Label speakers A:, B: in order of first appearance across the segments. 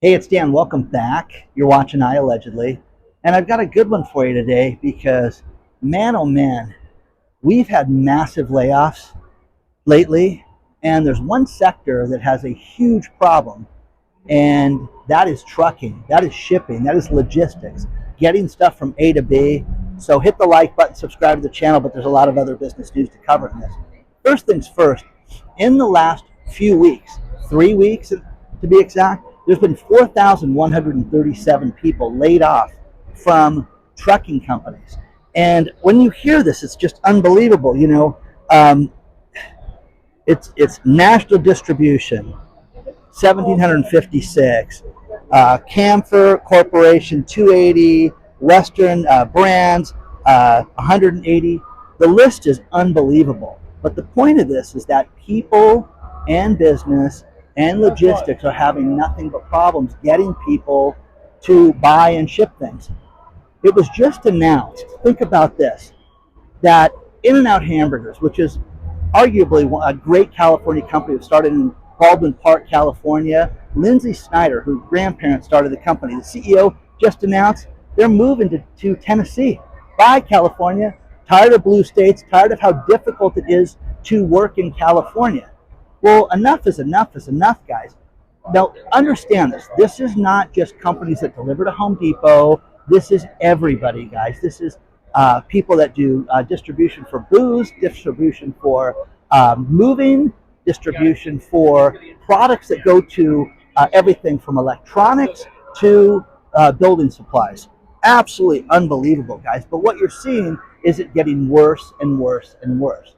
A: Hey, it's Dan. Welcome back. You're watching I Allegedly. And I've got a good one for you today because, man, oh man, we've had massive layoffs lately. And there's one sector that has a huge problem, and that is trucking, that is shipping, that is logistics, getting stuff from A to B. So hit the like button, subscribe to the channel, but there's a lot of other business news to cover in this. First things first, in the last few weeks, 3 weeks to be exact, there's been 4,137 people laid off from trucking companies. And when you hear this, it's just unbelievable. Um, it's national distribution, 1,756. Camphor Corporation, 280. Western Brands, 180. The list is unbelievable. But the point of this is that people and business and logistics are having nothing but problems getting people to buy and ship things. It was just announced, think about this, that In-N-Out Hamburgers, which is arguably a great California company that started in Baldwin Park, California. Lindsay Snyder, whose grandparents started the company, the CEO, just announced they're moving to Tennessee. Bye, California. Tired of blue states, tired of how difficult it is to work in California. Well, enough is enough, guys. Now, understand this. This is not just companies that deliver to Home Depot. This is everybody, guys. This is people that do distribution for booze, distribution for moving, distribution for products that go to everything from electronics to building supplies. Absolutely unbelievable, guys. But what you're seeing is it getting worse and worse and worse.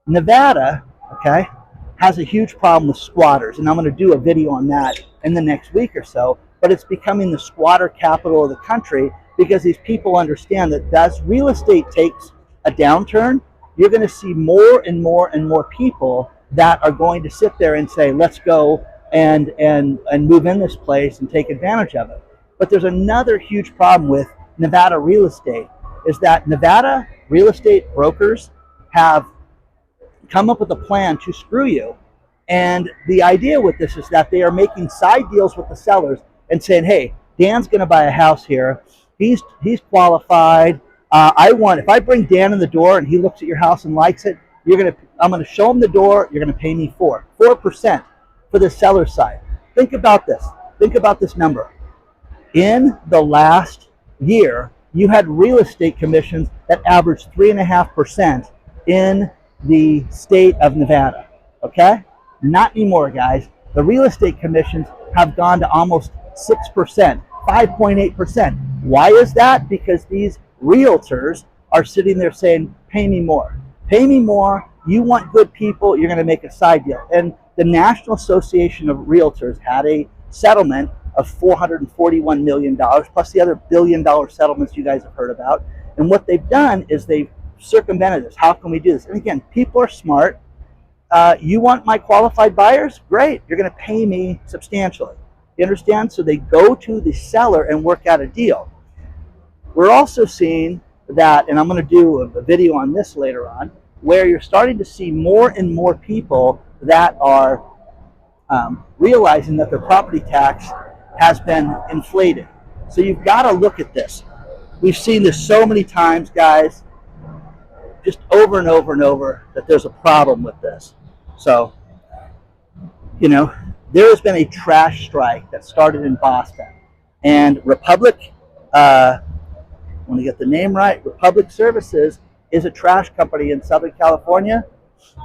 A: Nevada, okay, has a huge problem with squatters, and I'm going to do a video on that in the next week or so. But it's becoming the squatter capital of the country because these people understand that as real estate takes a downturn, you're going to see more and more and more people that are going to sit there and say, let's go and move in this place and take advantage of it. But there's another huge problem with Nevada real estate is that Nevada real estate brokers have come up with a plan to screw you. And the idea with this is that they are making side deals with the sellers and saying, hey, Dan's going to buy a house here. He's qualified. If I bring Dan in the door and he looks at your house and likes it, I'm going to show him the door. You're going to pay me 4% for the seller side. Think about this. Think about this number. In the last year, you had real estate commissions that averaged 3.5% in the state of Nevada. Okay? Not anymore, guys. The real estate commissions have gone to almost 6%, 5.8%. Why is that? Because these realtors are sitting there saying, pay me more. Pay me more. You want good people, you're going to make a side deal. And the National Association of Realtors had a settlement of $441 million, plus the other billion-dollar settlements you guys have heard about. And what they've done is they've circumvented this. How can we do this? And again, people are smart. You want my qualified buyers? Great. You're going to pay me substantially. You understand? So they go to the seller and work out a deal. We're also seeing that, and I'm going to do a video on this later on, where you're starting to see more and more people that are realizing that their property tax has been inflated. So you've got to look at this. We've seen this so many times, guys, just over and over and over, that there's a problem with this. So, there has been a trash strike that started in Boston. And Republic, I want to get the name right, Republic Services is a trash company in Southern California.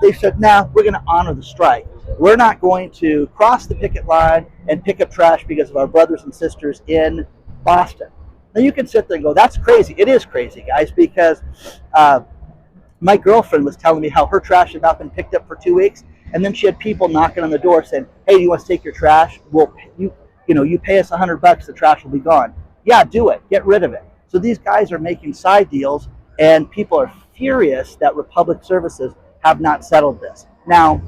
A: They said, nah, we're going to honor the strike. We're not going to cross the picket line and pick up trash because of our brothers and sisters in Boston. Now you can sit there and go, that's crazy. It is crazy, guys, because my girlfriend was telling me how her trash had not been picked up for 2 weeks, and then she had people knocking on the door saying, hey, do you want to take your trash? Well, you pay us $100, the trash will be gone. Yeah, do it. Get rid of it. So these guys are making side deals, and people are furious that Republic Services have not settled this. Now,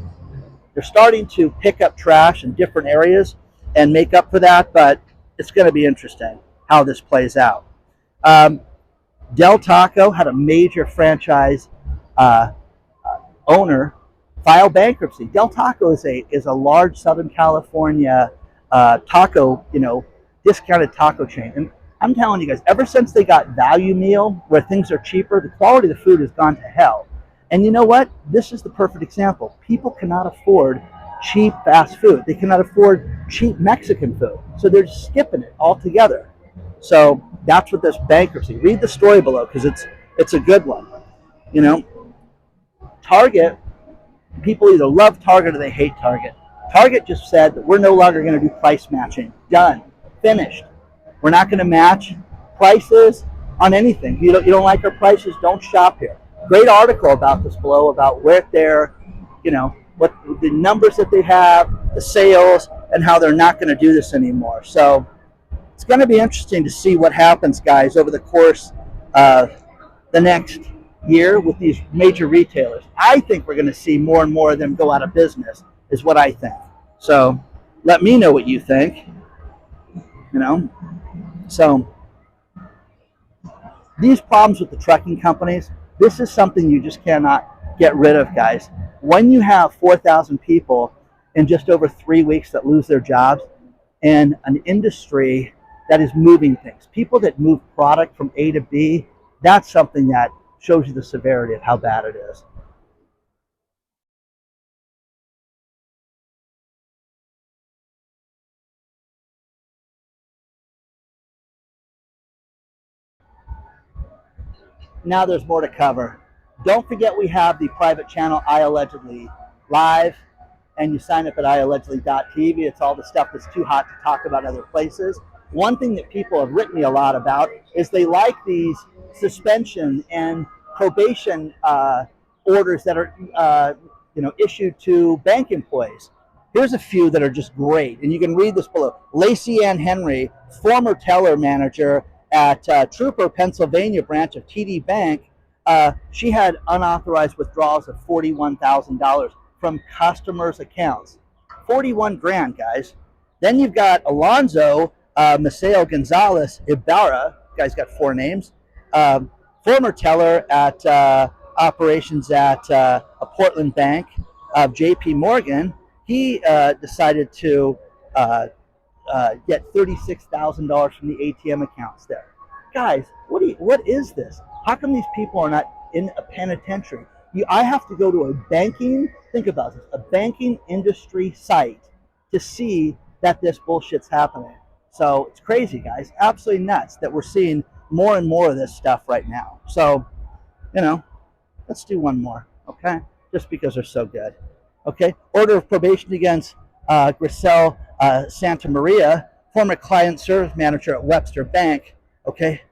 A: they're starting to pick up trash in different areas and make up for that, but it's going to be interesting how this plays out. Del Taco had a major franchise owner file bankruptcy. Del Taco is a large Southern California taco, discounted taco chain. And I'm telling you guys, ever since they got value meal, where things are cheaper, the quality of the food has gone to hell. And you know what? This is the perfect example. People cannot afford cheap fast food. They cannot afford cheap Mexican food. So they're just skipping it altogether. So that's what this bankruptcy. Read the story below because it's a good one. You know, Target, people either love Target or they hate Target. Target just said that we're no longer going to do price matching. Done. Finished. We're not going to match prices on anything. You don't like our prices, don't shop here. Great article about this below about where they're, what the numbers that they have, the sales, and how they're not going to do this anymore. So it's going to be interesting to see what happens, guys, over the course of the next year with these major retailers. I think we're going to see more and more of them go out of business, is what I think. So let me know what you think. So these problems with the trucking companies, this is something you just cannot get rid of, guys. When you have 4,000 people in just over 3 weeks that lose their jobs in an industry that is moving things, people that move product from A to B, that's something that shows you the severity of how bad it is. Now there's more to cover. Don't forget we have the private channel I Allegedly live, and you sign up at iallegedly.tv. It's all the stuff that's too hot to talk about other places. One thing that people have written me a lot about is they like these suspension and probation orders that are issued to bank employees. Here's a few that are just great, and you can read this below. Lacey Ann Henry, former teller manager at Trooper, Pennsylvania branch of TD Bank, she had unauthorized withdrawals of $41,000 from customers' accounts. 41 grand, guys. Then you've got Alonzo Maceo Gonzalez Ibarra. Guy's got 4 names. Former teller at operations at a Portland bank of JP Morgan. He decided to get $36,000 from the ATM accounts there. Guys, what is this? How come these people are not in a penitentiary? I have to go to a banking, think about this, a banking industry site to see that this bullshit's happening. So it's crazy, guys. Absolutely nuts that we're seeing more and more of this stuff right now. So, let's do one more, okay? Just because they're so good. Okay, order of probation against Grisel Santa Maria, former client service manager at Webster Bank. Okay,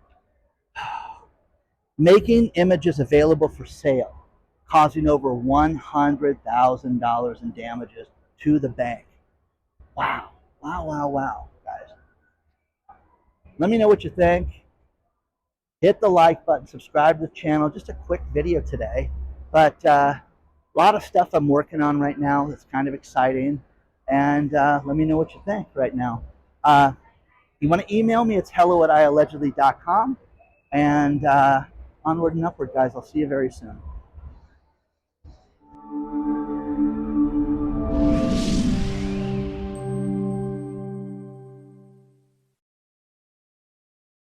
A: making images available for sale, causing over $100,000 in damages to the bank. Wow, wow, wow, wow, guys. Let me know what you think. Hit the like button, subscribe to the channel. Just a quick video today, but a lot of stuff I'm working on right now that's kind of exciting. And let me know what you think right now. You want to email me, it's hello@iallegedly.com. And onward and upward, guys. I'll see you very soon.